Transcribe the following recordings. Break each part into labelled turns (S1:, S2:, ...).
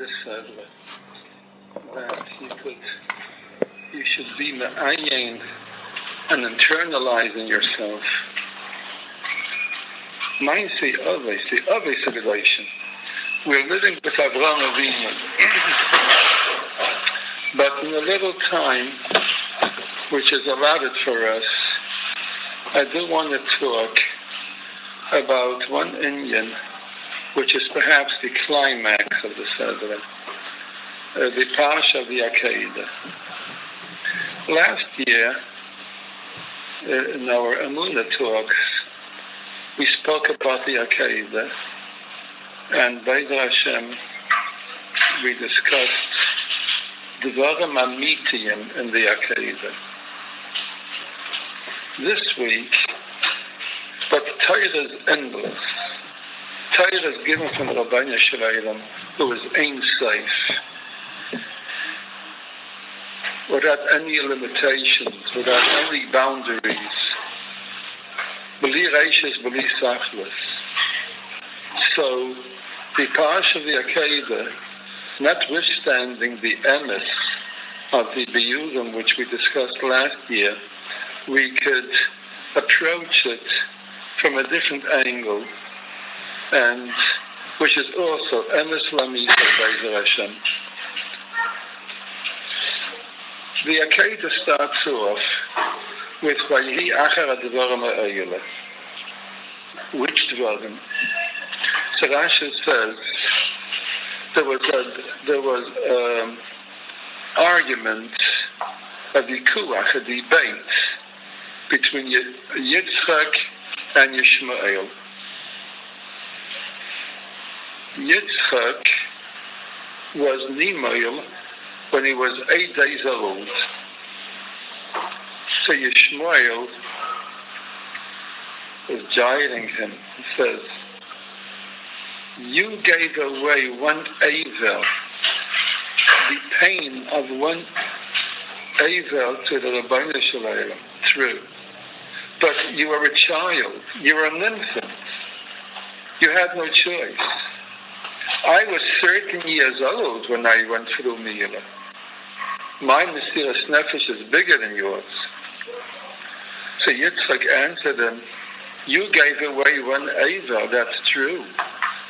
S1: this that you should be me'ayin and internalize in yourself. Mind the other situation. We're living with Avraham Avinu, but in a little time, which is allotted for us, I do want to talk about one Indian, which is perhaps the climax of the Seder, the Parsha of the Akedah. Last year, in our Amunah talks, we spoke about the Akedah, and Vayeira Hashem, we discussed Dvarim Amitiyim in the Akedah. This week, but Torah is endless. Torah is given from Rabbeinu Shalom, who is Ein Sof, without any limitations, without any boundaries. B'li reishis, b'li sachlis. So, the Parsha of the Akedah, notwithstanding the emes of the Biyudim, which we discussed last year, we could approach it from a different angle, and which is also emes lamisa Vayeira Hashem. The Akedah starts off with Vayehi achar advarim ha'ayla. Which dvarim? So Rashi says there was argument, a vikuach, a debate between Yitzock and Yishmael. Yitzock was Nimael when he was 8 days old. So Yishmael is gyring him and says, you gave away one Avel, the pain of one Avel to the Rabbeinu Shalom. True. But you were a child. You were an infant. You had no choice. I was 13 years old when I went through Mila. My Mesiras Nefesh is bigger than yours. So Yitzock answered him, you gave away one Avel, that's true.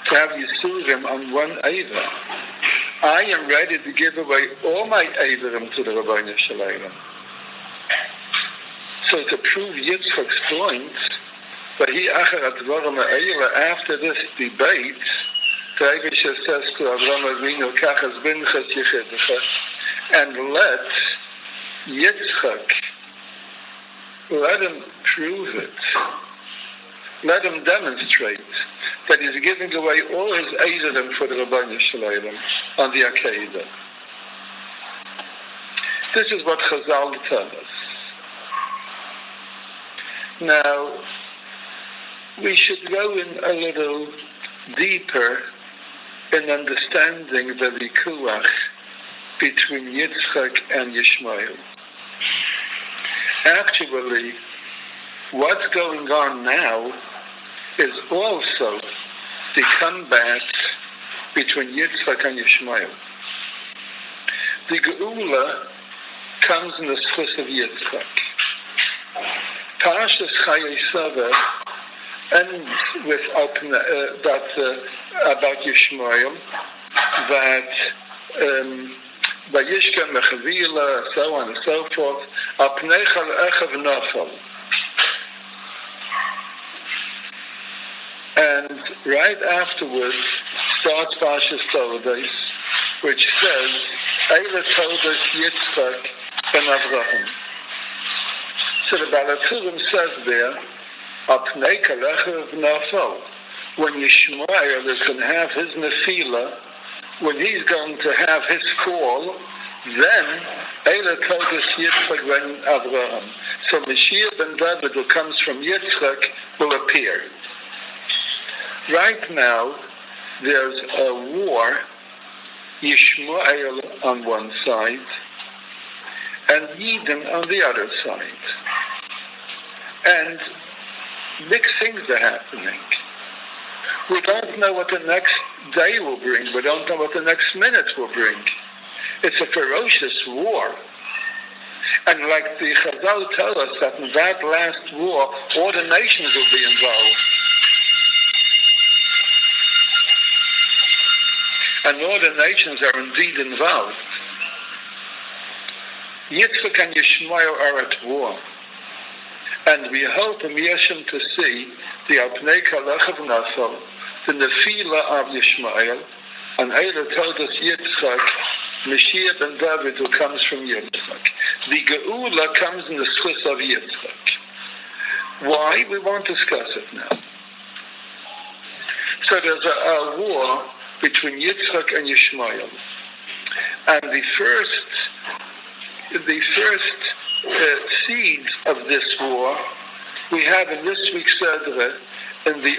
S1: To have Yisurim on one Avel. I am ready to give away all my Averim to the Rabbeinu Shalom. So to prove Yitzchak's point, after this debate, the Eibusha says to Avraham Avinu, Kachas binchas yichedecha, and let Yitzchak, let him prove it, let him demonstrate that he's giving away all his Eidim for the Rabbeinu Shalom on the Akedah. This is what Chazal tell us. Now, we should go in a little deeper in understanding the vikuach between Yitzchak and Yishmael. Actually, what's going on now is also the combat between Yitzchak and Yishmael. The Geula comes in the schus of Yitzchak. Parashas Chayei Sava ends with about Yishmael, that Vayishka Mechavila, so on and so forth, Apneichal Echav Nafal. And right afterwards starts Parashas Todos, which says, Eila Todos Yitzchak ben Avraham. So the Balaturim says there, when Yishmael is going to have his nefila, when he's going to have his fall, then Eila Todos Yitzchak ben Avraham. So Mashiach ben David, who comes from Yitzchak, will appear. Right now, there's a war, Yishmael on one side, and Eden on the other side. And big things are happening. We don't know what the next day will bring. We don't know what the next minute will bring. It's a ferocious war. And like the Chazal tell us that in that last war, all the nations will be involved. And all the nations are indeed involved. Yitzock and Yishmael are at war. And we hope in Yeshem to see the Alpnei Kalach of Nasal, the Nefila of Yishmael, and Eila told us Yitzchak, Mashiach ben David, who comes from Yitzchak. The Geula comes in the Swiss of Yitzchak. Why? We won't discuss it now. So there's a war between Yitzchak and Yishmael. And the first seeds of this war we have in this week's Sedra in the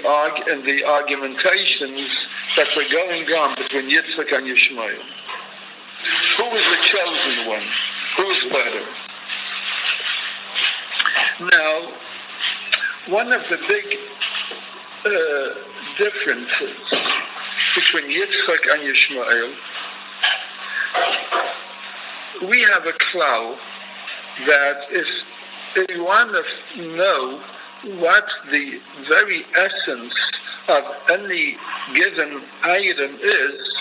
S1: argumentations that were going on between Yitzchak and Yishmael. Who is the chosen one? Who is better? Now, one of the big differences between Yitzchak and Yishmael, we have a klal that is, if you want to know what the very essence of any given item is,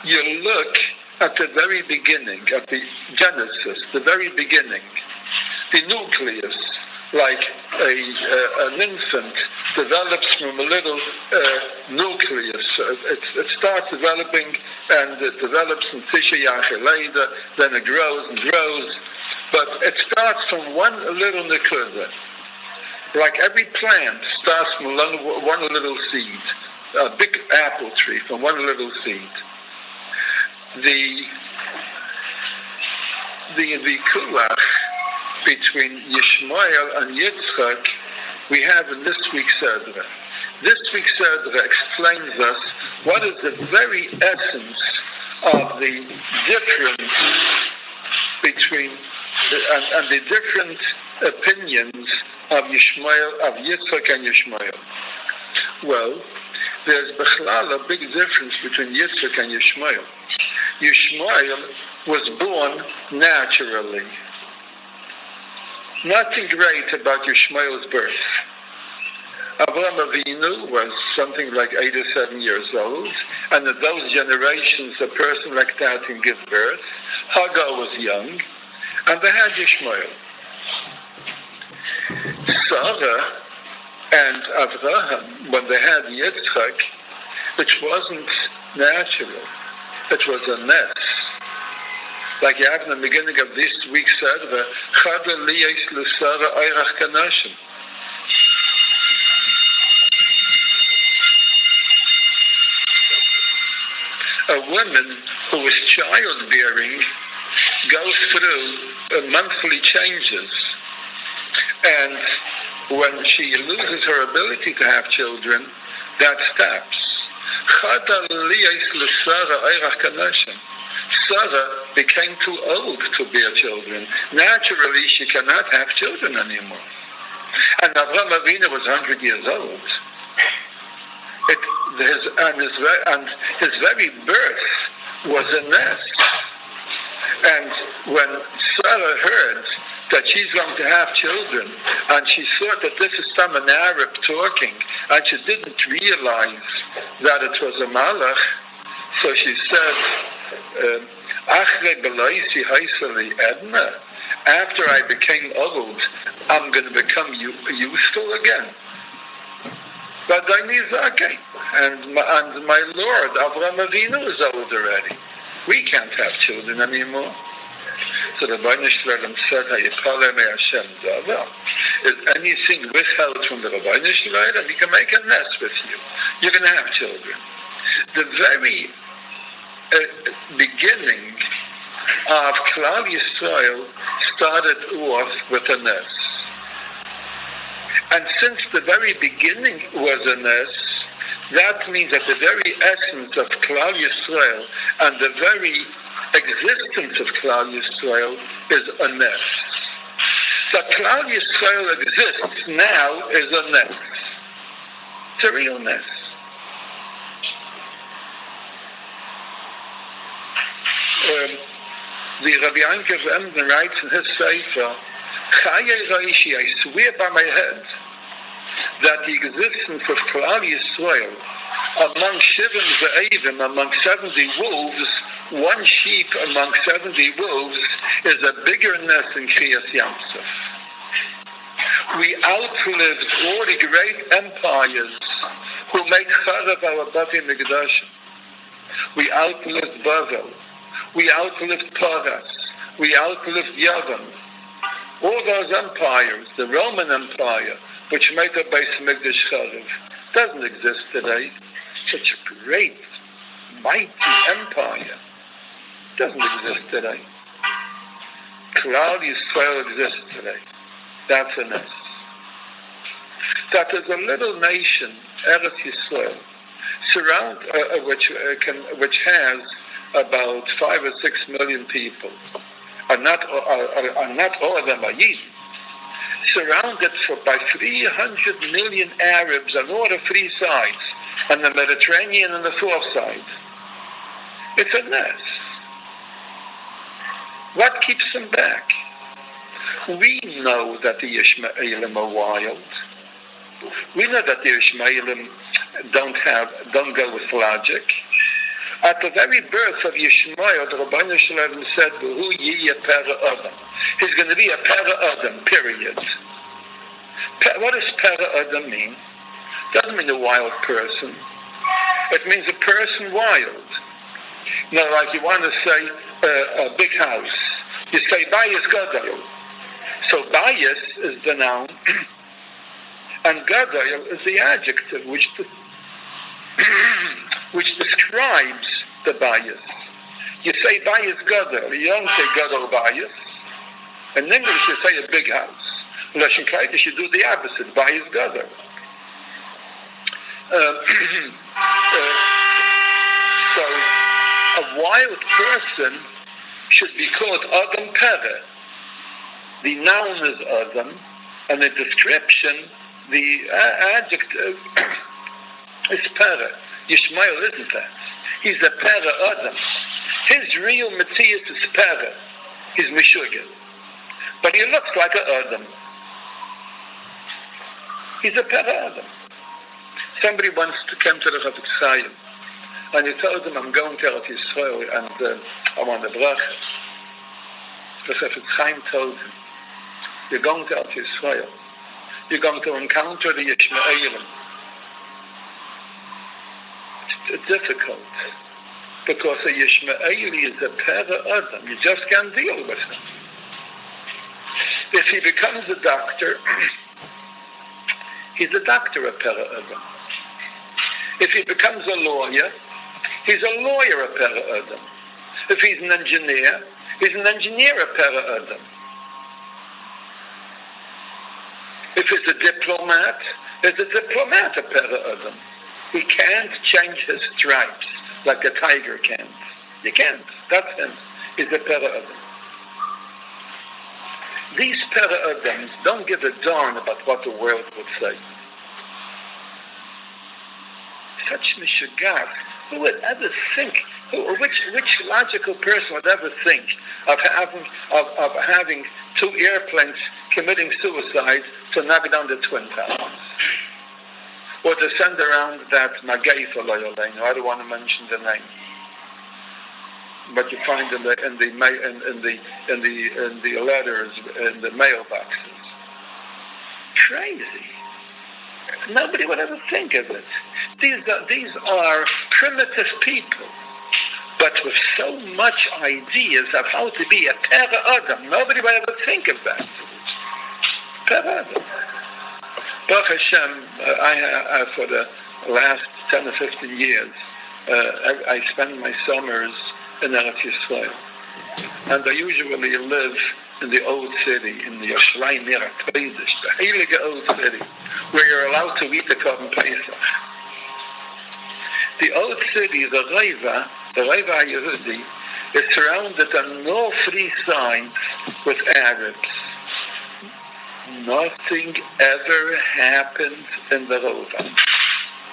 S1: you look at the very beginning, at the genesis, the very beginning, the nucleus, like an infant develops from a little nucleus. It starts developing, and it develops in Tisha Yachel, then it grows and grows. But it starts from one little nekuda. Like every plant starts from one little seed, a big apple tree from one little seed. The kulach between Yishmael and Yitzchak we have in this week's Sedra. This week's Sedra explains us what is the very essence of the difference between and the different opinions of Yitzchak and Yishmael. Well, there's bechlal a big difference between Yitzchak and Yishmael. Yishmael was born naturally. Nothing great about Yishmael's birth. Abraham Avinu was something like 8 or 7 years old, and in those generations, a person like that can give birth. Hagar was young, and they had Yishmael. Sarah and Abraham, when they had Yitzchak, which wasn't natural, it was a mess. Like you have in the beginning of this week's Sedra, Chada liyes l'Sara oirach kanashim. A woman who is childbearing goes through monthly changes, and when she loses her ability to have children, that stops. Chada liyes l'Sara oirach kanashim. Sarah became too old to bear children. Naturally, she cannot have children anymore. And Avraham Avinu was 100 years old. His very birth was a mess. And when Sarah heard that she's going to have children, and she thought that this is some an Arab talking, and she didn't realize that it was a malach, so she said, after I became old, I'm going to become useful again. But I need okay. And my Lord, Avraham Avinu is old already. We can't have children anymore. So the Rabbeinu Shalom said, is anything withheld from the Rabbeinu Shalom, he can make a nest with you. You're going to have children. The very beginning of Klal Yisrael started off with a nest. And since the very beginning was a nest, that means that the very essence of Klal Yisrael and the very existence of Klal Yisrael is a nest. That Klal Yisrael exists now is a nest. It's a real nest. the Rabbi Yankov Emden writes in his Sefer, I swear by my head that the existence of Klal Yisrael among Shivim Ze'evim, among 70 wolves, one sheep among 70 wolves, is a bigger ness in Kriyas Yamsuf. We outlived all the great empires who made Charav our Bati Mikdashim. We outlived Bavel. We outlived Paras. We outlived Yavam. All those empires, the Roman Empire, which made the Beis Mikdash Charav, doesn't exist today. Such a great, mighty empire doesn't exist today. Klal Yisrael exists today. That's a ness. That is a little nation, Eretz Yisrael, which has about 5 or 6 million people, and not all of them are Yidden, surrounded by 300 million Arabs on all the 3 sides, on the Mediterranean and the 4th side. It's a mess. What keeps them back? We know that the Yishmaelim are wild. We know that the Yishmaelim don't go with logic. At the very birth of Yishmael, the Rabbeinu Shalom said, "V'hu yiyeh pera adam." He's going to be a pera adam, period. What does pera adam mean? Doesn't mean a wild person. It means a person wild. You know, like you want to say a big house. You say bayis gadol. So bayis is the noun, and gadol is the adjective which describes the bayis. You say bayis gadol. You don't say gadol bayis. In English, you say a big house. In Lashon Kodesh, you do the opposite. Bayis gadol. So a wild person should be called Adam Pere. The noun is Adam, and the description, the adjective, is Pere. Yishmael isn't that. He's a Pere Adam. His real Matthias is Pere. He's Meshugah. But he looks like an Adam. He's a Pere Adam. Somebody once came to the Chafetz Chaim, and he told him, I'm going to Eretz Yisrael, and I want a bracha. The Chafetz Chaim told him, you're going to Eretz Yisrael. You're going to encounter the Yishmaelim. It's difficult, because a Yishmaeli is a Pera Adam. You just can't deal with him. If he becomes a doctor, he's a doctor, a Pera Adam. If he becomes a lawyer, he's a lawyer, a Pera Adam. If he's an engineer, he's an engineer, a Pera Adam. If he's a diplomat, he's a diplomat, a Pera Adam. He can't change his stripes like a tiger can't. He can't. That's him. He's a Pera Adam. These Pera Adams don't give a darn about what the world would say. Such mishugat. Who would ever think? Which logical person would ever think of having 2 airplanes committing suicide to knock down the Twin Towers, or to send around that Magaifa Loyoleno? I don't want to mention the name, but you find in the letters in the mailboxes. Crazy. Nobody would ever think of it. These are primitive people, but with so much ideas of how to be a Pera Adam. Nobody would ever think of that. Pera Adam. Baruch Hashem, I for the last 10 or 15 years, I spend my summers in Eretz Yisrael. And I usually live in the old city, in the Yerushalayim near Kodesh, the Heilige old city, where you're allowed to eat the Korban Pesach. The old city, the Reva Yehudi, is surrounded on all 3 sides with Arabs. Nothing ever happened in the Rova.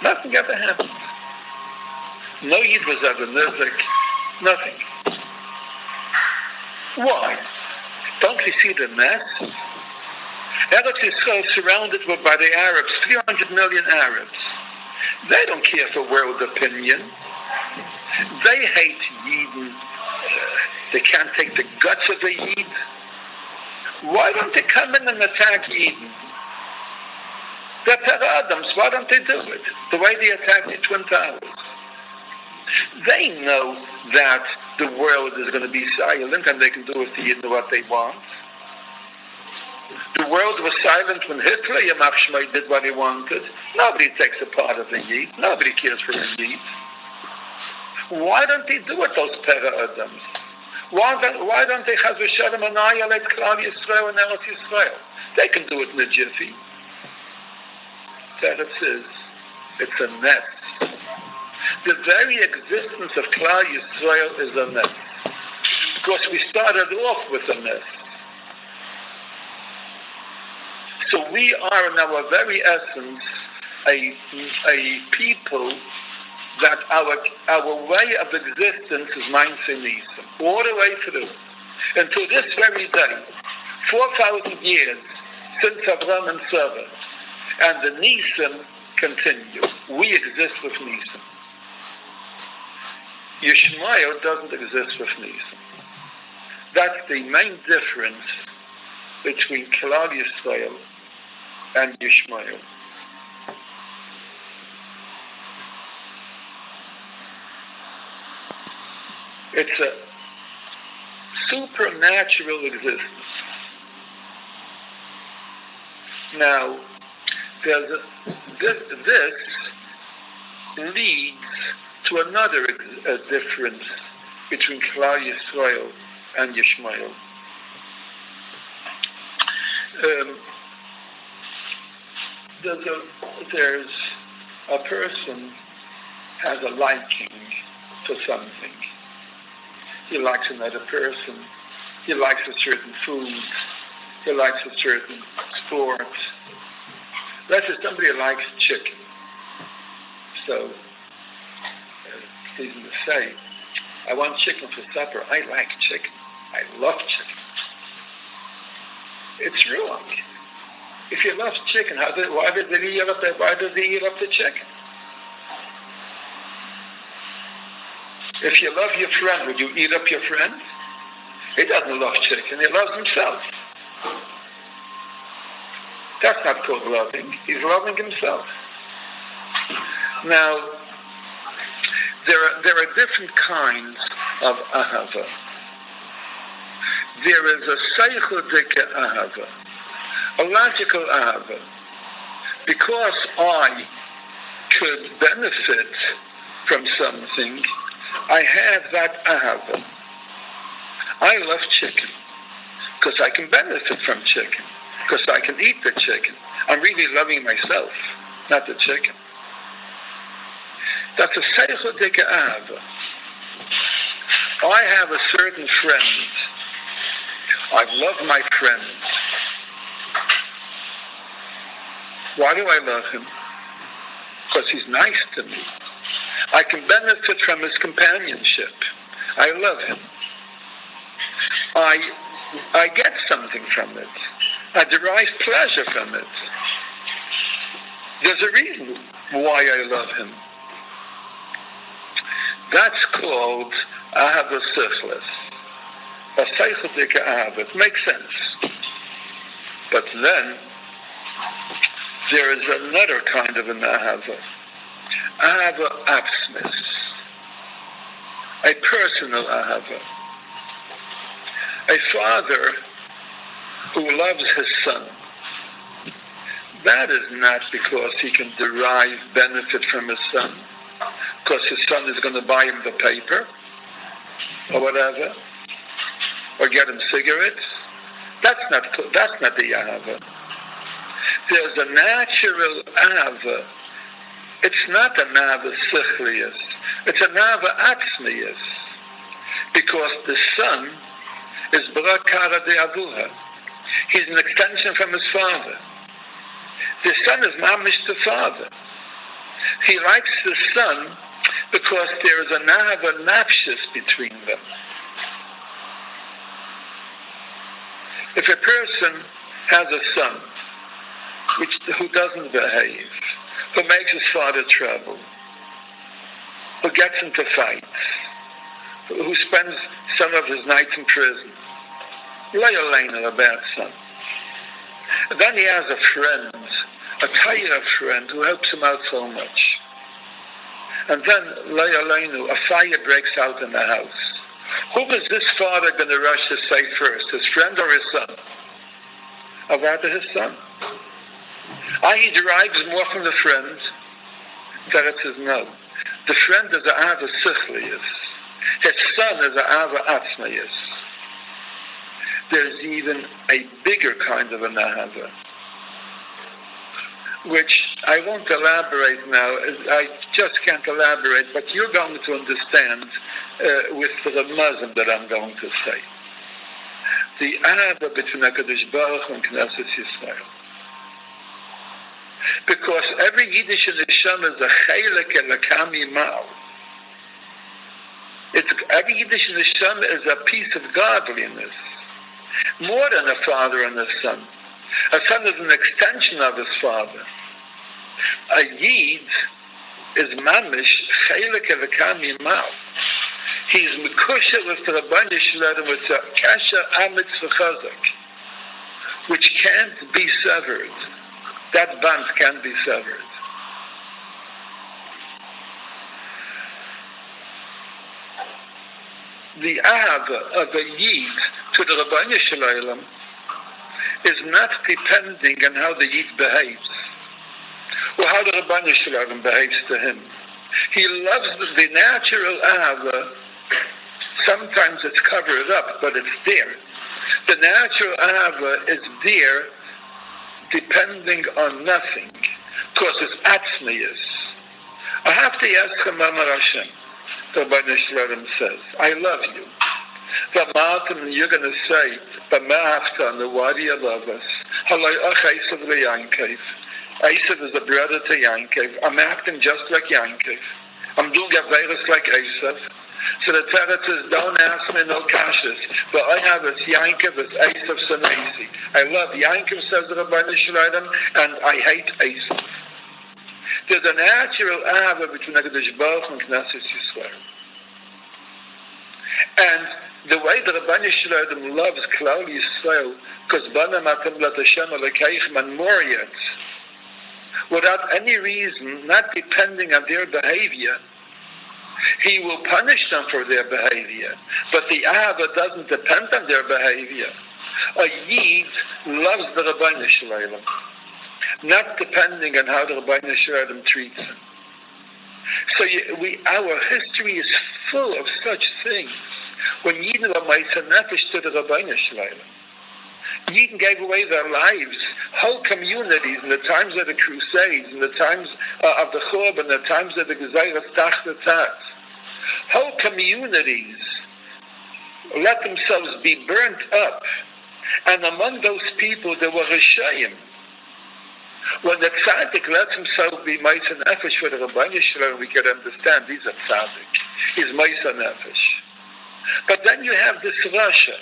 S1: Nothing ever happened. No Yid was ever nizik. Nothing. Why? Don't we see the mess? Eretz Yisrael surrounded by the Arabs, 300 million Arabs. They don't care for world opinion. They hate Yidden. They can't take the guts of the Yid. Why don't they come in and attack Yidden? They're Adams. Why don't they do it? The way they attacked the Twin Towers. They know that the world is going to be silent and they can do with the Yidden what they want. The world was silent when Hitler, yishmael, did what he wanted. Nobody takes a part of the Yid. Nobody cares for the Yid. Why don't they do it, those Adams? Why don't they Chas v'Shalom annihilate Klal Yisrael and Eretz Yisrael? They can do it in a jiffy. Teretz is, it's a mess. The very existence of Klal Yisrael is a mess. Because we started off with a mess. So we are in our very essence a people that our way of existence is mindset Nisim, all the way through. Until this very day, 4,000 years since Abraham and Sarah, and the Nisim continue. We exist with Nisim. Yishmael doesn't exist with Nisim. That's the main difference between Klal Yisrael and yishmael. It's a supernatural existence. Now, this leads to another difference between Klal Yisrael and yishmael. There's a person has a liking for something. He likes another person. He likes a certain food. He likes a certain sport. Let's say somebody likes chicken. So he's going to say, I want chicken for supper. I like chicken. I love chicken. It's wrong. If you love chicken, why does he eat up the chicken? If you love your friend, would you eat up your friend? He doesn't love chicken. He loves himself. That's not called loving. He's loving himself. Now, there are different kinds of ahava. There is a seichel ahava, a logical ahava. Because I could benefit from something, I have that ahava. I love chicken because I can benefit from chicken, because I can eat the chicken. I'm really loving myself, not the chicken. That's a seichel ahava. I have a certain friend. I love my friend. Why do I love him? Because he's nice to me. I can benefit from his companionship. I love him. I get something from it. I derive pleasure from it. There's a reason why I love him. That's called ahava sichlis. A seichel ahava. It makes sense. But then there is another kind of an ahava. Ahava atzmis. A personal ahava. A father who loves his son. That is not because he can derive benefit from his son, because his son is going to buy him the paper, or whatever, or get him cigarettes. That's not the ahava. There's a natural ahava. It's not an ahava sichlius. It's an ahava atzmius. Because the son is b'rakara de avuha. He's an extension from his father. The son is mamish the father. He likes the son because there is an ahava nafshis between them. If a person has a son who doesn't behave, who makes his father trouble, who gets into fights, who spends some of his nights in prison, a bad son. And then he has a friend, a vayeira friend, who helps him out so much. And then, a fire breaks out in the house. Who is this father going to rush to save first, his friend or his son? Rather his son. He derives more from the friend. That says no. The friend is a ava sichlius. His son is a ava atzmayus. There's even a bigger kind of an ahava, which I won't elaborate now. I just can't elaborate, but you're going to understand with the ramazim that I'm going to say. The ahava between HaKadosh Baruch Hu and Knesset Yisrael. Because every Yiddish neshama is a chelek elakam yimal. Every Yiddish neshama is a piece of godliness, more than a father and a son. A son is an extension of his father. A Yid is mamish chelek elakam yimal. He's mekusha with the Rabban Shalom with a kasha amitz v'chazak, which can't be severed. That bond can't be severed. The ahava of a Yid to the Rabban Shalom is not depending on how the Yid behaves or how the Rabban Shalom behaves to him. He loves the natural ahava. Sometimes it's covered up, but it's there. The natural ahava is there depending on nothing, because it's atzmiyus. I have to ask him, Amar Hashem, the Rabban Shalom says, I love you. V'amartem, you're going to say, B'ma'aftan, why do you love us? Halay ach Esav leYankov. Esav is a brother to Yankov. I'm acting just like Yankov. I'm doing vayeira like Esav. So the teretz is, don't ask me no kashas, but I have a Yankov, it's Esav Sanesi. I love Yankov, says the Rabban Shalom, and I hate Esav. There's a natural ahava between HaKadosh Baruch Hu and Knesset Yisrael. And the way the Rabban Shalom loves Klal Yisrael, because Bana Matam Lat Hashem Elokeichem and Moriat, without any reason, not depending on their behavior, he will punish them for their behavior. But the ahava doesn't depend on their behavior. A Yid loves the Rabban Shalom, not depending on how the Rabban Shalom treats him. So our history is full of such things. When Yidden were ma'aser nefesh to the Rabban Shalom, Yidden gave away their lives, whole communities, in the times of the Crusades, in the times of the Churban, in the times of the Gezeiras Tachtatzat. Whole communities let themselves be burnt up. And among those people, there were Rishayim. When the tzaddik lets himself be ma'aser nefesh for the Rabban Shalom, we can understand he's a tzaddik. He's ma'aser nefesh. But then you have this Rasha,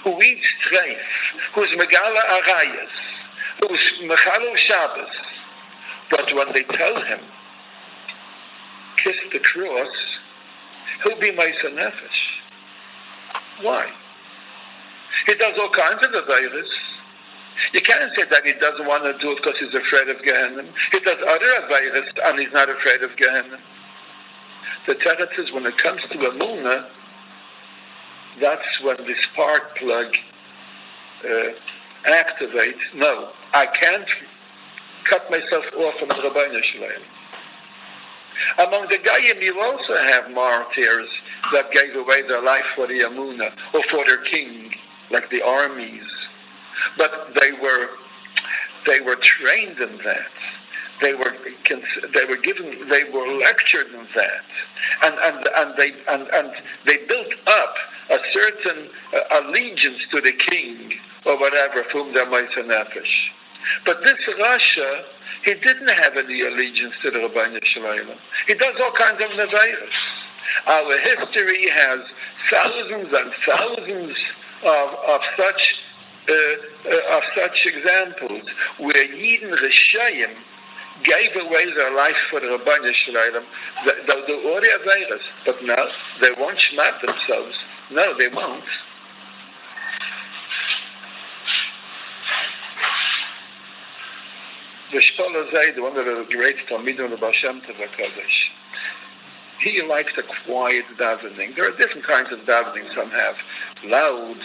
S1: who eats treif, who's megala arayas, who's mechalel Shabbos. But when they tell him, kiss the cross, he'll be ma'aser nefesh. Why? He does all kinds of aveiros. You can't say that he doesn't want to do it because he's afraid of Gehenna. He does other aveiros and he's not afraid of Gehenna. The teretz is when it comes to Emunah, that's when the spark plug activates. No, I can't cut myself off from the Rabban Shalom. Among the Goyim, you also have martyrs that gave away their life for the Emunah or for their king, like the armies. But they were trained in that. They were lectured in that, and they built up a certain allegiance to the king or whatever, for whom they're ma'aser nefesh. But this Rasha, he didn't have any allegiance to the Rabban Shalom. He does all kinds of neveiros. Our history has thousands and thousands of such of such examples where Yidden Rishayim gave away their life for the Rabbanu Shalom. They'll do all the aveiras, but no, they won't shmat themselves. No, they won't. The Shpola Zayd, one of the great Talmidim of Baal Shem Tov HaKadosh, he likes a quiet davening. There are different kinds of davening. Some have loud,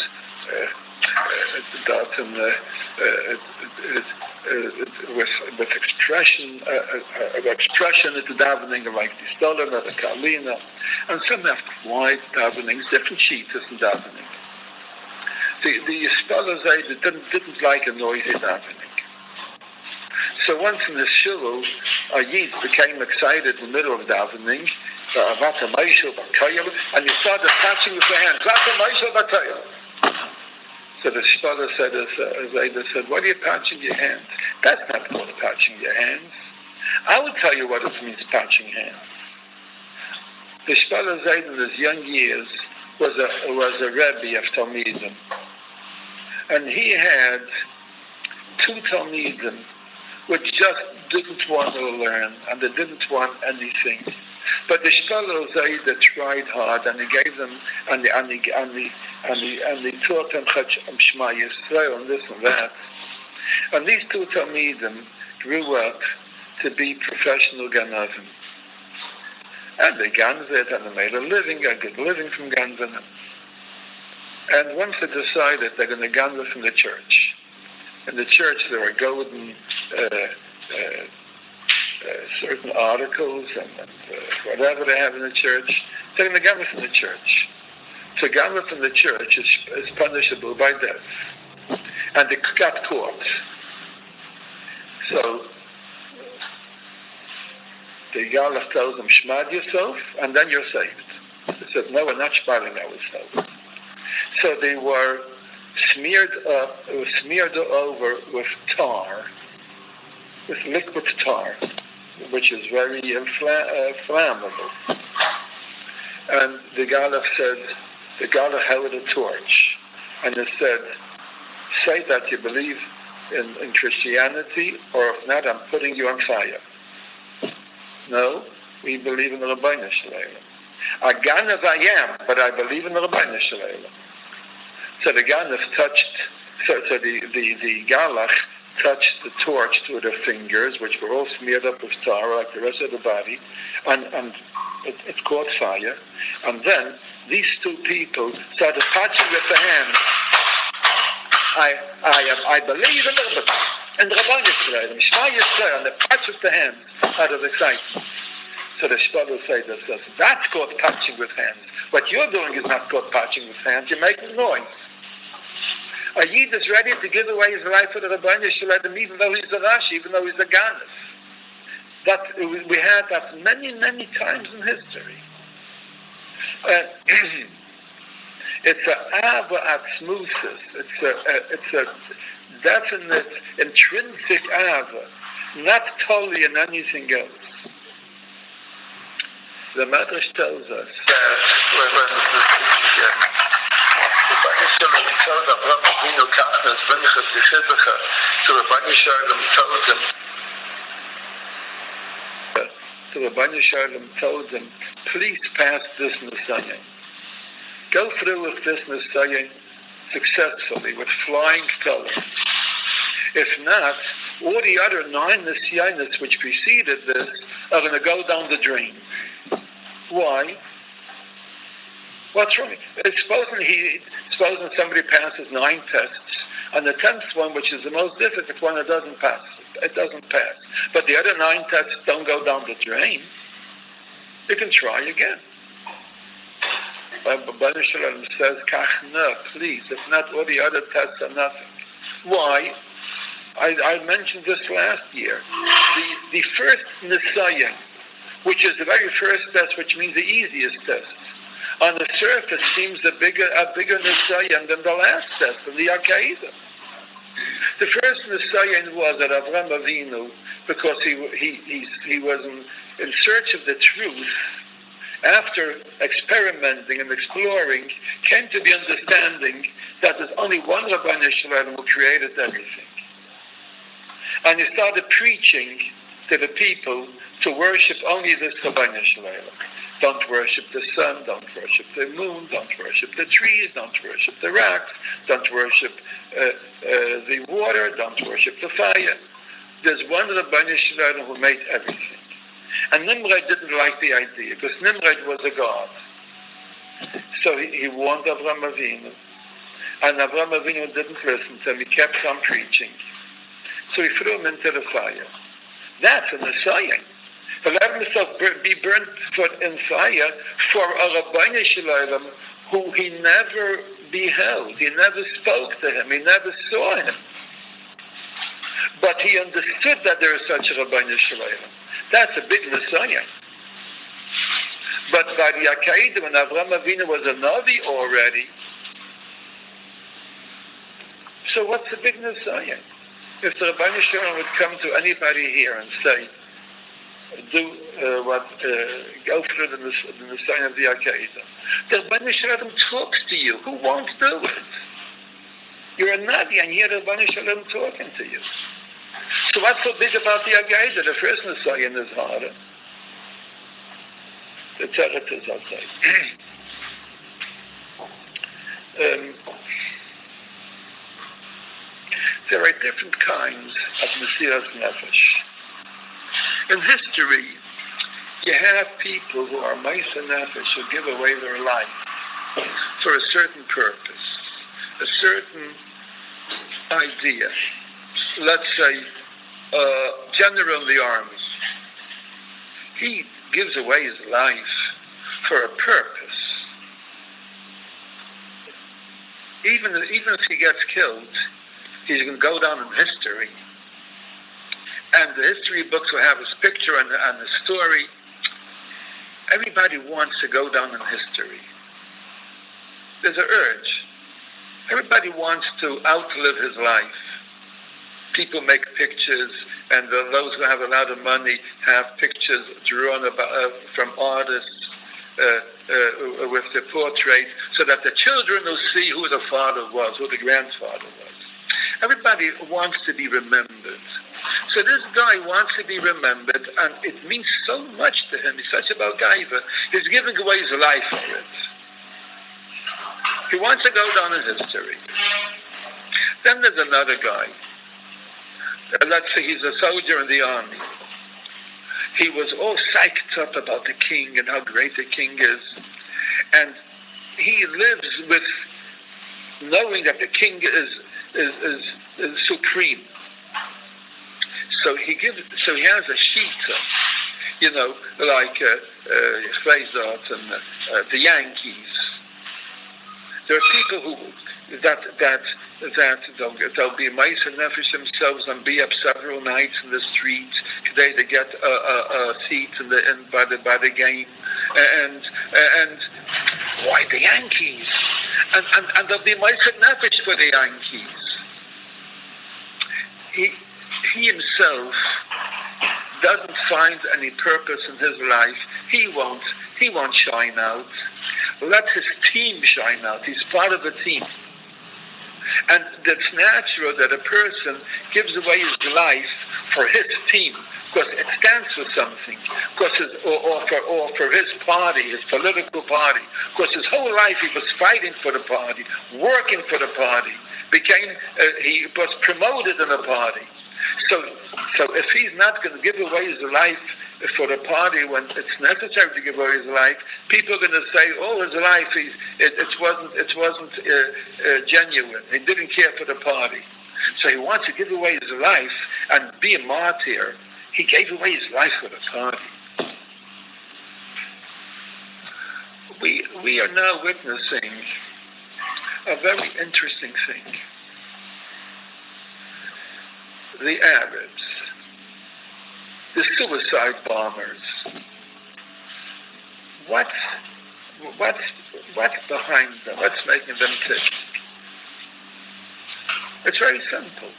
S1: with expression, into davening, like the Stolen or the Kalina, and some have quiet davenings, different sheets in davening. The Shpola Zayd didn't like a noisy davening. So once in the shul, a Yid became excited in the middle of davening, and he started touching with the hands. So the Shpola said, "What are you touching your hands? That's not called touching your hands. I will tell you what it means, touching hands." The Shpola Zayd in his young years was a Rebbe of Talmidim, and he had two Talmidim which just didn't want to learn, and they didn't want anything. But the Shpola Zayd tried hard, and he gave them, and he taught them Shema Yisrael and this and that. And these two Talmidim grew up to be professional ganavim. And they ganved, and they made a good living from ganving. And once they decided they're going to ganve from the church. In the church there were golden certain articles and whatever they have in the church. They're going to gather from the church. To gather from the church is punishable by death. And they got caught. So the Galach tells them, "Shmad yourself, and then you're saved." They said, "No, we're not shmading ourselves." So they were smeared over with tar, with liquid tar, which is very flammable. And the Galach held a torch, and it said, "Say that you believe in Christianity, or if not, I'm putting you on fire." No, we believe in the Rabbanu Shalom. A Ganav I am, but I believe in the Rabbanu Shalom. So the Ganav the Galach touched the torch through their fingers, which were all smeared up with tar like the rest of the body, and it caught fire. And then these two people started touching with the hands. I believe in the Rabbanu Shalom, Shema Yisrael, and they touch with the hands out of excitement. So the Shpola says that's called touching with hands. What you're doing is not called touching with hands. You're making noise. A Yid is ready to give away his life for the Rabbanu Shalom, even though he's a Rashi, even though he's a Ganev. That we had that many, many times in history. It's a ava atzmusis. It's a definite, intrinsic ava, not totally in anything else. The Medrash tells us the Rabbanu Shalom told them, "Please pass this Messiah. Go through with this Messiah successfully, with flying colors. If not, all the other 9 Nisyanis which preceded this are going to go down the drain." Why? What's wrong? Supposing somebody passes 9 tests, and the 10th one, which is the most difficult one, it doesn't pass. But the other 9 tests don't go down the drain. You can try again. But Rabbanu Shalom says, "Kach no, please. If not, all the other tests are nothing." Why? I mentioned this last year. The first Nisayan, which is the very first test, which means the easiest test, on the surface seems a bigger Nisayan than the last test, in the Akaidah. The first Nisayan was at Avraham Avinu, because he was in search of the truth. After experimenting and exploring, came to the understanding that there's only one Rabbeinu Shalom who created everything. And he started preaching to the people to worship only this Rabbeinu Shalom. Don't worship the sun, don't worship the moon, don't worship the trees, don't worship the rocks, don't worship the water, don't worship the fire. There's one Rabbeinu Shalom who made everything. And Nimrod didn't like the idea, because Nimrod was a god. So he warned Avraham Avinu, and Avraham Avinu didn't listen to him. He kept on preaching. So he threw him into the fire. That's a Messiah. To let himself be burnt in fire for a Rabbeinu Shalom who he never beheld. He never spoke to him. He never saw him. But he understood that there is such a Rabbeinu Shalom. That's a big Messiah. But by the Akedah, when Avraham Avinu was a Navi already, so what's the big Messiah? If the Rabbeinu Shalom would come to anybody here and say, go through the Messiah of the Akedah, the Rabbeinu Shalom talks to you. Who won't do it? You're a Navi and you hear the Rabbeinu Shalom talking to you. So what's so big about the Akedah? The first Messiah is harder. The Tzedek is outside. There are different kinds of Messiah's Nefesh. In history, you have people who are Ma'aser Nefesh who give away their life for a certain purpose, a certain idea. Let's say, general in the army. He gives away his life for a purpose. Even if he gets killed, he's going to go down in history. And the history books will have his picture and his story. Everybody wants to go down in history. There's an urge. Everybody wants to outlive his life. People make pictures, and those who have a lot of money have pictures drawn from artists with the portrait, so that the children will see who the father was, who the grandfather was. Everybody wants to be remembered. So this guy wants to be remembered, and it means so much to him. He's such a Balgaiva. He's giving away his life for it. He wants to go down in history. Then there's another guy. Let's say he's a soldier in the army. He was all psyched up about the king and how great the king is. And he lives with knowing that the king is supreme. So he has a sheet, like Fazart and the Yankees. There are people who that they'll be Ma'aser Nefesh themselves and be up several nights in the street today to get a seat by the game, and why the Yankees? And they'll be Ma'aser Nefesh for the Yankees. He himself doesn't find any purpose in his life. He won't shine out. Let his team shine out. He's part of the team. And it's natural that a person gives away his life for his team, because it stands for something, or for his party, his political party, because his whole life he was fighting for the party, working for the party, he was promoted in the party. So if he's not going to give away his life for the party when it's necessary to give away his life, people are going to say, "Oh, his life, it wasn't genuine. He didn't care for the party." So he wants to give away his life and be a martyr. He gave away his life for the party. We are now witnessing a very interesting thing. The Arabs, the suicide bombers. What's behind them? What's making them tick? It's very simple.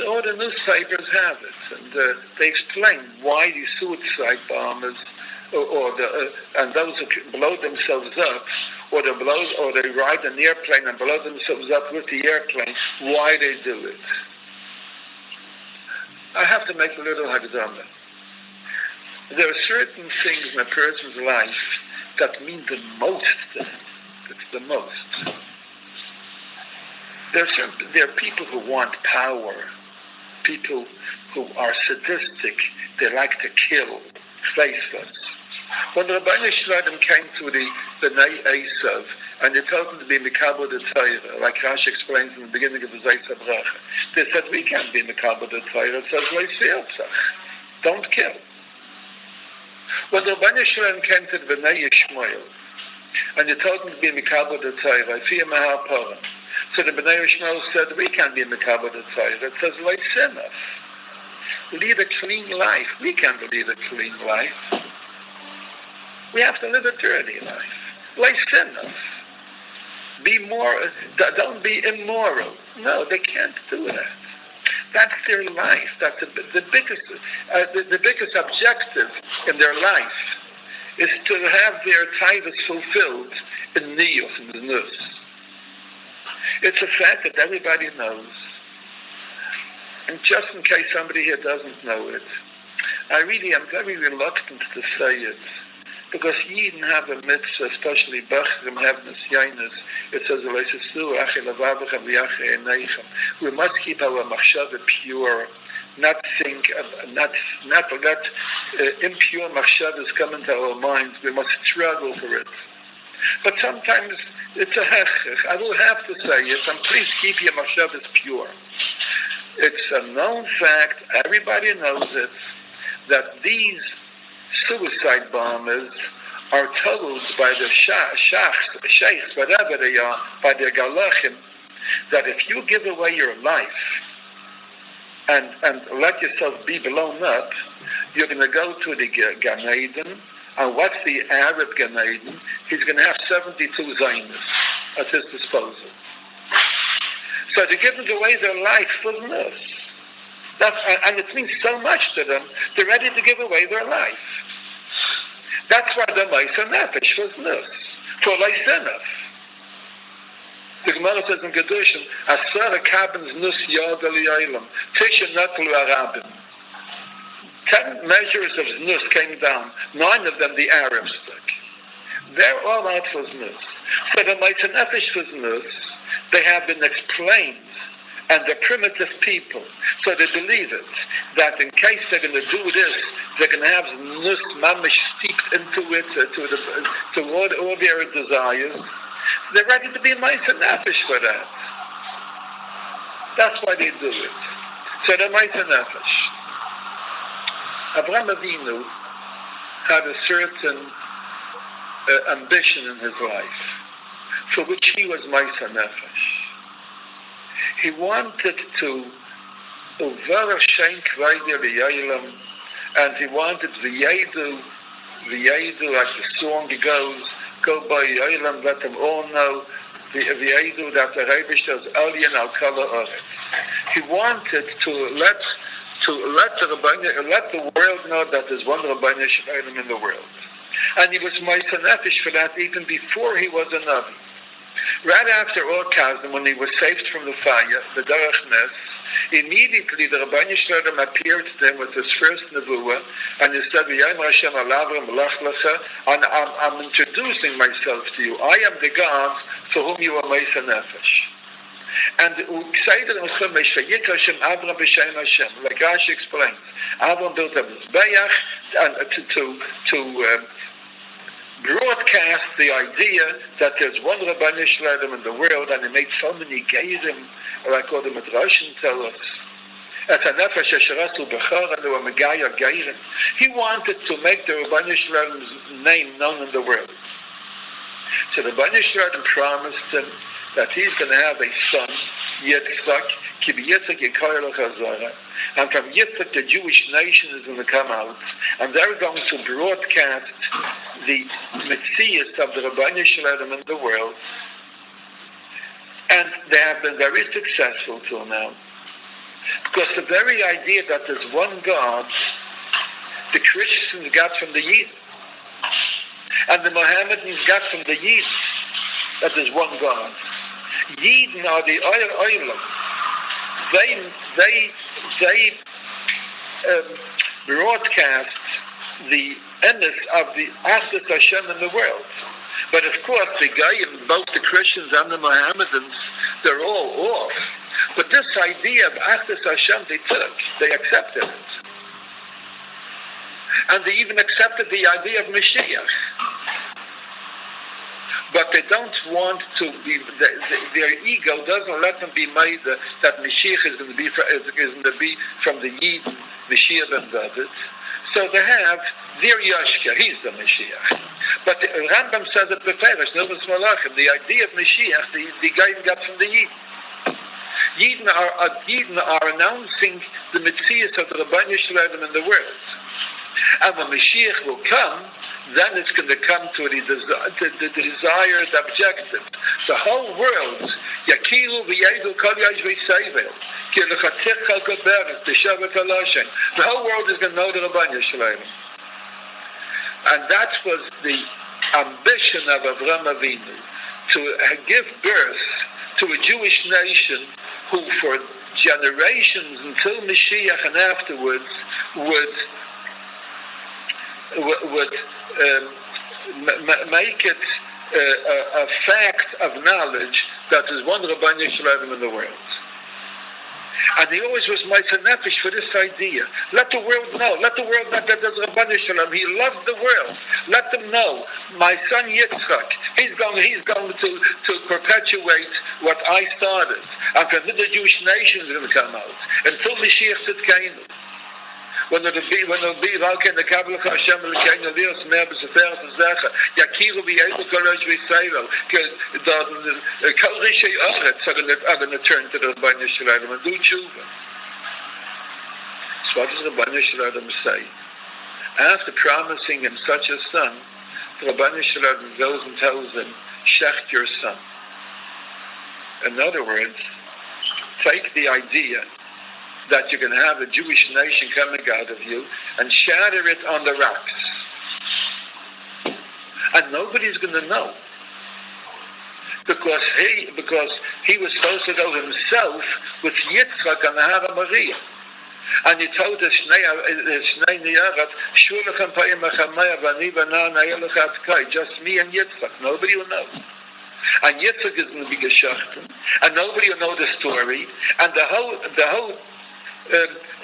S1: All the newspapers have it, and they explain why these suicide bombers and those who blow themselves up, or they ride an airplane and blow themselves up with the airplane, why they do it. I have to make a little hagdama. There are certain things in a person's life that mean the most to him. It's the most. There are people who want power, people who are sadistic, they like to kill, faceless. When the Rabbeinu Shalom came to the Bnei Esav, and they told them to be Mikabel the Torah, like Rashi explains in the beginning of the Zayis HaBracha, they said, we can't be Mikabel the Torah. It says, Yitzock, don't kill. When the Rabbeinu Shalom came to the Bnei yishmael, and they told them to be Mikabel the Torah, Fiyah Mahar Param. So the Bnei yishmael said, we can't be Mikabel the Torah. It says, Leisinaf. Lead a clean life. We can't lead a clean life. We have to live a dirty life. Leisinaf. Be more, don't be immoral. No, they can't do that. That's their life. That's the biggest objective in their life is to have their titles fulfilled in niyus, in the nus. It's a fact that everybody knows. And just in case somebody here doesn't know it, I really am very reluctant to say it, because Yidden have a mitzvah, especially Bachrim have Nisyanis. It says, we must keep our machshava pure, not think, not let impure machshavas come into our minds. We must struggle for it. But sometimes it's a hechech. I will have to say it, and please keep your machshavas pure. It's a known fact, everybody knows it, that these suicide bombers are told by the sheikhs, whatever they are, by their galachim, that if you give away your life and let yourself be blown up, you're going to go to the Gan Eden, and what's the Arab Gan Eden? He's going to have 72 Zionists at his disposal. So they're giving away their life for this. And it means so much to them, they're ready to give away their life. That's why the Ma'aser Nefesh was nus, for Leisinaf. The Gemara says in Kedushin, Asara kabins nus yad aliyalim, tisha natlu arabim. 10 measures of nus came down, 9 of them the Arabs took. They're all out for nus. So the Ma'aser Nefesh was nus, they have been explained, and they're primitive people, so they believe it, that in case they're going to do this, they're going to have nus mamish steeped into it, to all their desires. They're ready to be Ma'aser Nefesh for that. That's why they do it. So they're Ma'aser Nefesh. Avraham Avinu had a certain ambition in his life, for which he was Ma'aser Nefesh. He wanted to over Shenk Vayder V'Yolam, and he wanted V'Yedu, like the song goes, go by Yolam, let them all know V'Yedu that the Rebbe does Alien Al Kala Oretz. He wanted to let the world know that there's one Rabbeinu Shalom in the world, and he was Ma'aser Nefesh for that even before he was a Navi. Right after Orkazim, when he was saved from the fire, the Derech Nes, immediately the Rabbeinu Shalom appeared to them with his first nevuah, and he said, and I'm introducing myself to you. I am the God for whom you are Ma'aser Nefesh. And like Rashi explains, Avram built a Mizbeach to broadcast the idea that there's one Rabbeinu Shalom in the world, and he made so many geirim, like all the Midrashim tell us. He wanted to make the Rabbeinu Shalom's name known in the world. So the Rabbeinu Shalom promised him that he's going to have a son, Yitzock, and from Yitzock the Jewish nation is going to come out, and they're going to broadcast the Metzias of the Rabbeinu Shalom in the world, and they have been very successful till now. Because the very idea that there's one God, the Christians got from the Yidden, and the Mohammedans got from the Yidden. that there's one God. Yidden are the Oilam. They broadcast the emes of the Achdus Hashem in the world. But of course, the Goyim, both the Christians and the Mohammedans, they're all off. But this idea of Achdus Hashem, they accepted it. And they even accepted the idea of Mashiach. But they don't want to be, their ego doesn't let them be made that Mashiach is going to be from the Yid, Mashiach and David. So they have their Yashka, he's the Mashiach. But the Rambam says it beferish, the idea of Mashiach, the guy got from the Yid. Yidden are announcing the Metzias of the Rabban Yisraelim in the world. And when Mashiach will come, then it's going to come to the desired objective. The whole world, Yakilu v'yedu kol yash v'seivel, ki l'chatich al kaberet, t'shavet al-Hashem. The whole world is going to know the Rabban Yisraelim. And that was the ambition of Avraham Avinu, to give birth to a Jewish nation who for generations until Mashiach and afterwards would make it a fact of knowledge that there's one Rabban Yisraelim in the world. And he always was meiser nefesh for this idea. Let the world know. Let the world know that there's Rabban Yisraelim. He loved the world. Let them know. My son Yitzock, he's going to perpetuate what I started. And from the Jewish nation is going to come out. Until Mashiach Tzidkeinu. When it'll be like in the Kabbalah of Hashem Elokeinu Lios Mer B'Sefer Zecha Yakiru V'Yedu Kol Rosh V'Yisrael the Kol Rishei Oretz are going to turn to the Rabban Yisraelim and do tshuva. So what does the Rabban Yisraelim say? After promising him such a son, the Rabban Yisraelim goes and tells him, Shecht your son. In other words, take the idea that you're going to have a Jewish nation coming out of you and shatter it on the rocks. And nobody's going to know. Because he was supposed to go himself with Yitzchak on the Hara Maria. And he told the Shnei Niyarat, Shulachan Payim Achamaya Vani Vana Nayelachat Kai, just me and Yitzchak. Nobody will know. And Yitzchak is going to be geschachten. And nobody will know the story. And the whole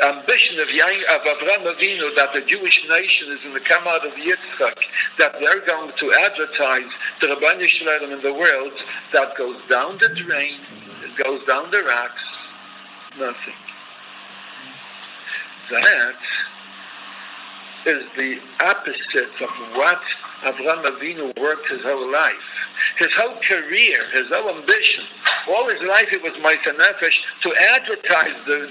S1: ambition of Avraham Avinu that the Jewish nation is going to come out of Yitzchak, that they're going to advertise the Rabban Yisraelim in the world, that goes down the drain, it goes down the rocks, nothing. That is the opposite of what Avraham Avinu worked his whole life. His whole career, his whole ambition, all his life it was meiser nefesh to advertise the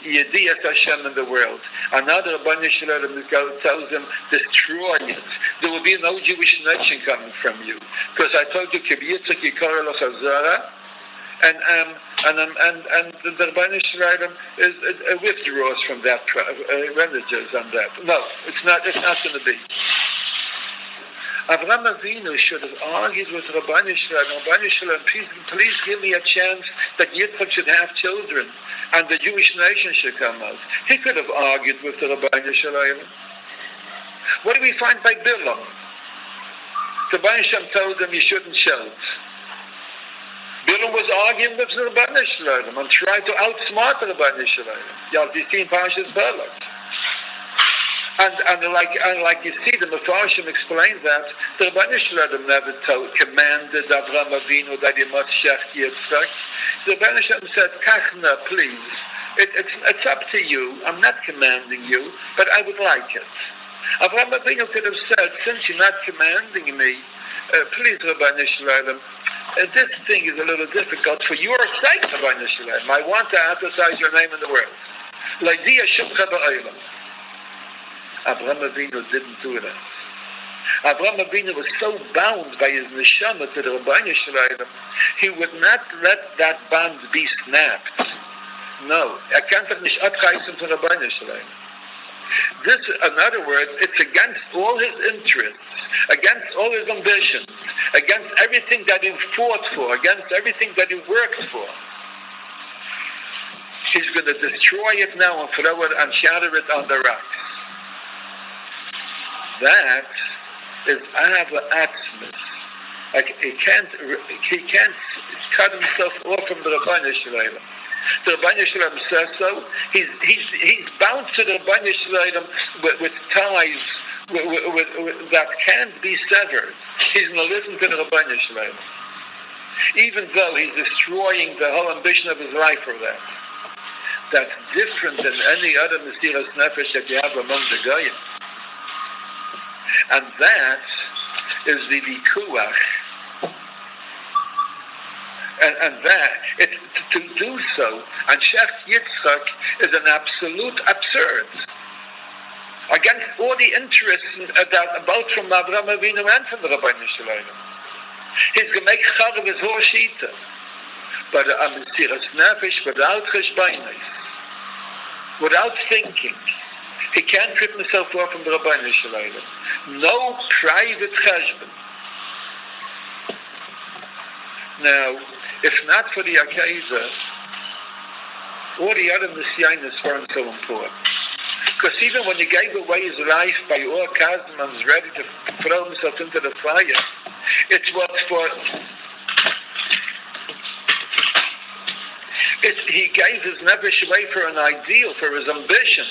S1: Yediyas Hashem in the world. Another Rabban Yisraelim tells him, destroy it. There will be no Jewish nation coming from you. Because I told you, Kibyitzak Yikar L'Chazara, and the Rabban Yisraelim withdraws from that, religious on that. No, it's not going to be. Avraham Avinu should have argued with Rabban Yisrael. Rabban Yisrael, please give me a chance that Yitzchak should have children and the Jewish nation should come out. He could have argued with the Rabban Yisrael. What do we find by Bilam? The Rabban Yisrael told him you shouldn't shout. Bilam was arguing with the Rabban Yisrael and tried to outsmart the Rabban Yisrael. You've seen Parshas Balak. And like you see, the Mefarshim explains that the Rabban Yisrael never commanded Avraham Avinu that he must shecht Yitzchak. The Rabban Yisrael said, Kachna, please. It's up to you. I'm not commanding you, but I would like it. Avraham Avinu could have said, since you're not commanding me, please, Rabban Yisrael, this thing is a little difficult for your sake, Rabban Yisrael. I want to advertise your name in the world. L'idea shubcha ba'olam. Avraham Avinu didn't do that. Avraham Avinu was so bound by his neshama to the Rabban Yisrael, he would not let that bond be snapped. No, can't have nicht abreißen von Rabban Yisrael. This, in other words, it's against all his interests, against all his ambitions, against everything that he fought for, against everything that he worked for. He's going to destroy it now and throw it and shatter it on the rocks. That is Ahava Atzmis. Like he can't cut himself off from the Rabbanu Shalom. The Rabbanu Shalom says so. He's bound to the Rabbanu Shalom with ties with that can't be severed. He's going to listen to the Rabbanu Shalom, even though he's destroying the whole ambition of his life for that. That's different than any other Mesiras Nefesh that you have among the Goyim. And that is the Vikuach. And that, it's to do so, and Shecht Yitzchak is an absolute absurd. Against all the interests that both from Avraham Avinu and from the Rabbanu Shalom. He's going to make chag of his whole shita. But a Mesiras Nefesh without cheshbainis, without thinking, he can't rip himself off from the Rabbanu Shalom. No private cheshbon. Now, if not for the Akeiza, all the other Nisyanis weren't so important. Because even when he gave away his life by all Kazim and was ready to throw himself into the fire, it was for... he gave his nefesh away for an ideal, for his ambition,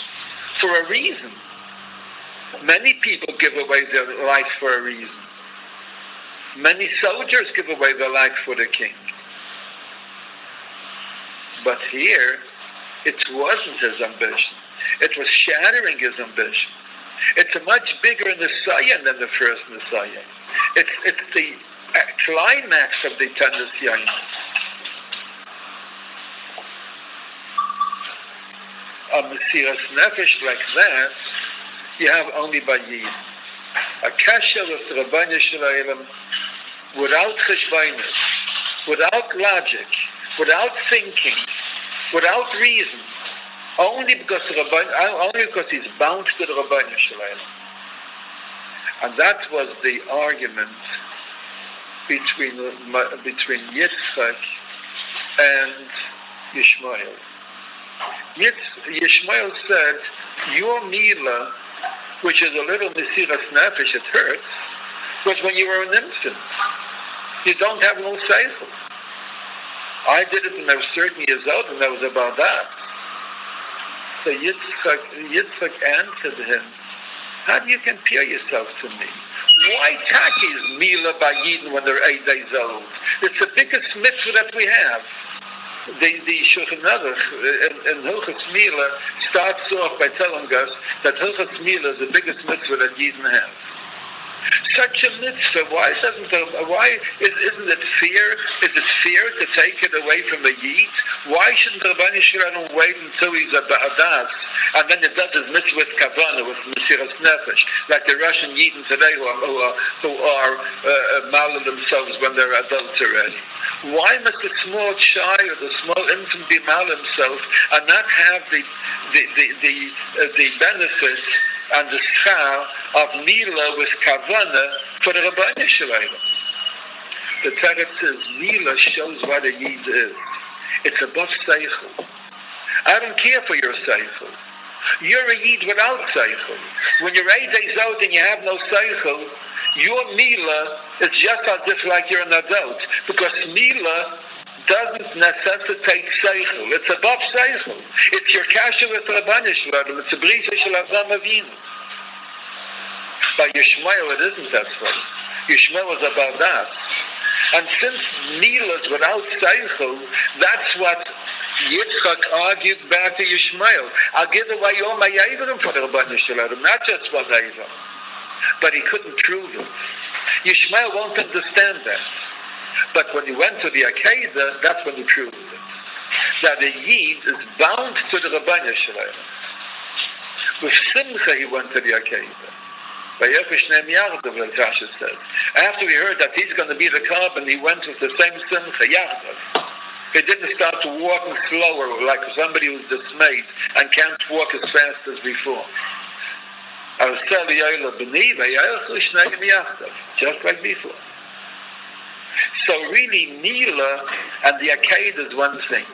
S1: for a reason. Many people give away their life for a reason. Many soldiers give away their life for the king. But here, it wasn't his ambition. It was shattering his ambition. It's a much bigger Nisayan than the first Nisayan. It's the climax of the 10 Nisayanis. A Mesiras Nefesh like that, you have only by Yid. A kasha with the Rabbanu Shalom, without cheshbainis, without logic, without thinking, without reason, only because he's bound to the Rabbanu Shalom. And that was the argument between Yitzchak and Yishmael. Yishmael said, your Mila, which is a little Mesiras Nefesh, it hurts, was when you were an infant. You don't have no seichel. I did it when I was 30 years old, and that was about that. So Yitzchak answered him, how do you compare yourself to me? Why Taki is Mila by Yidden when they're 8 days old? It's the biggest mitzvah that we have. The Shulchan Aruch in Hilchos Mila starts off by telling us that Hilchos Mila is the biggest mitzvah that Yidden have. Such a mitzvah, isn't it fair? Is it fair to take it away from a Yid? Why shouldn't the Rabbanu Shalom wait until he's a ba'adas, and then it does his mitzvah with kavanah, with Mesiras Nefesh, like the Russian Yidden today who are malin themselves when they're adults already? Why must the small child, the small infant, be mal himself and not have the benefits and the schar of Mila with Kavanah for the Rabbanu Shalom? The Teretz says Mila shows what a Yid is. It's above Seichel. I don't care for your Seichel. You're a Yid without Seichel. When you're 8 days old and you have no Seichel, your Mila is just as if like you're an adult, because Mila doesn't necessitate Seichel. It's above Seichel. It's your kasha with Rabbanu Shalom. It's a brisa shel Avraham Avinu. By Yishmael, it isn't that way. Yishmael is about that. And since Mila is without Seichel, that's what Yitzchak argued back to Yishmael. I'll give away all my yairim for the Rabbanu Shalom, not just one yairim. But he couldn't prove it. Yishmael won't understand that. But when he went to the Akeidah, that's when he proved it. That the Yid is bound to the Rabbanu Shalom. With Simcha he went to the Akeidah. Says. After he heard that he's going to be the carbon, he went with the same Simcha, Yachdav. He didn't start to walk slower like somebody who's dismayed and can't walk as fast as before. just like before. So really, Mila and the Akedah is one thing.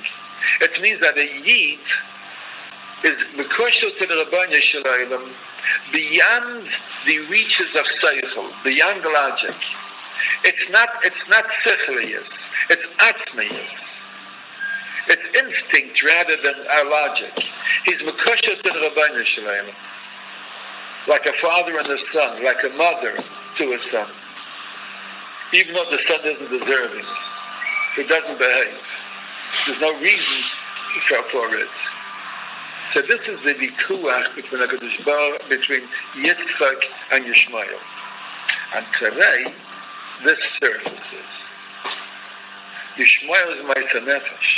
S1: It means that a Yid is mekushel to the Rabbanu Shalom beyond the reaches of Seichel, beyond logic. It's not Sichliyus, it's Atzmiyus. It's instinct rather than our logic. He's mekushel to the Rabbanu Shalom, like a father and a son, like a mother to a son. Even though the son isn't deserving, he doesn't behave. There's no reason for it. So this is the vikuach between yitzock and yishmael. And today, this surfaces. Yishmael is ma'aseh nefesh.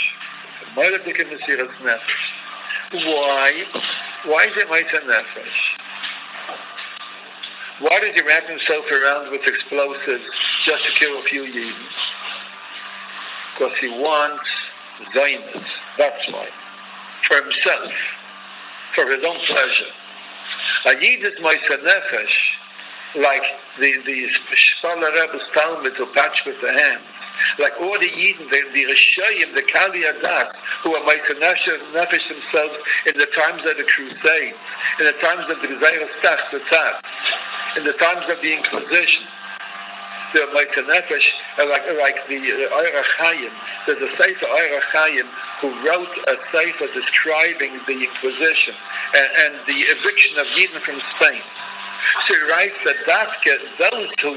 S1: Why? Why is it ma'aseh nefesh? Why does he wrap himself around with explosives just to kill a few Yidden? Because he wants Zionist. That's why. For himself. For his own pleasure. A Yid is ma'aseh nefesh, like the Shpala Rebbe's Talmud who patch with the hands. Like all the Yidden, the Rishayim, the Kali Adat, who are ma'aseh nefesh themselves in the times of the Crusades, in the times of the Vayeira, in the times of the Inquisition. The ma'aseh nefesh, like the Oira Chaim. There's a Sefer Oira Chaim who wrote a Sefer describing the Inquisition and the eviction of Yidden from Spain. So he writes that those who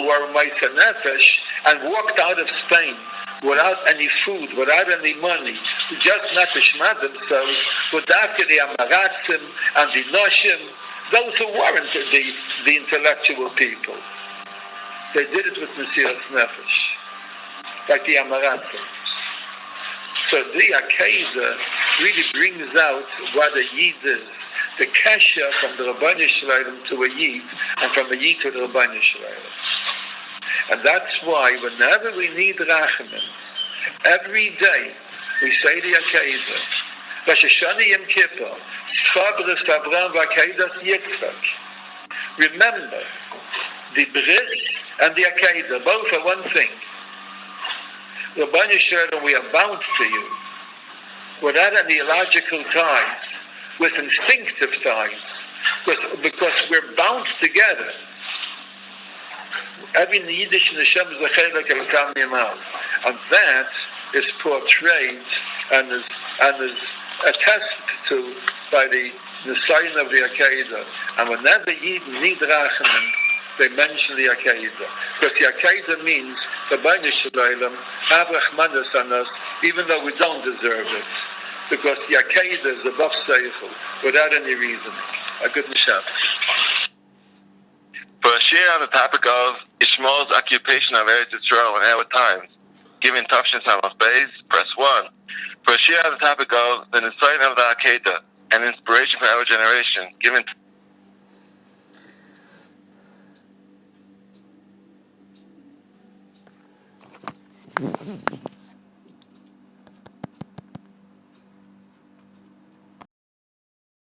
S1: are ma'aseh nefesh and walked out of Spain without any food, without any money, just not to shmad themselves, without the Amaratzim and the Noshim, those who weren't the intellectual people. They did it with Mesiras Nefesh, like the Amaratzim. So the Akedah really brings out what a Yid is. The Kesha from the Rabbanu Shalom to a Yid, and from a Yid to the Rabbanu Shalom. And that's why whenever we need Rachamim, every day we say the Akedah, Rosh Hashanah Yom Kippur, Chabris Avraham v'Akedas Yitzchak. Remember, the Bris and the Akedah, both are one thing. Rabbanu Shalom, we are bound to you without any logical ties, with instinctive ties, because we're bound together. Every Yiddish Neshem is a chelek elkam yimal, and that is portrayed and is attested to by the sign of the Akedah. And whenever Yidden need Rachamim, they mention the Akedah, because the Akedah means Rabbanu Shalom have Rachmanas on us, even though we don't deserve it. Because the Akedah is above Seichel, without any reasoning. A good Shabbos.
S2: For a share on the topic of Yishmael's occupation of Eretz Yisrael in our times, given Tafshin Samos Beis, press 1. For a share on the topic of the Nisayon of the Akedah and inspiration for our generation, given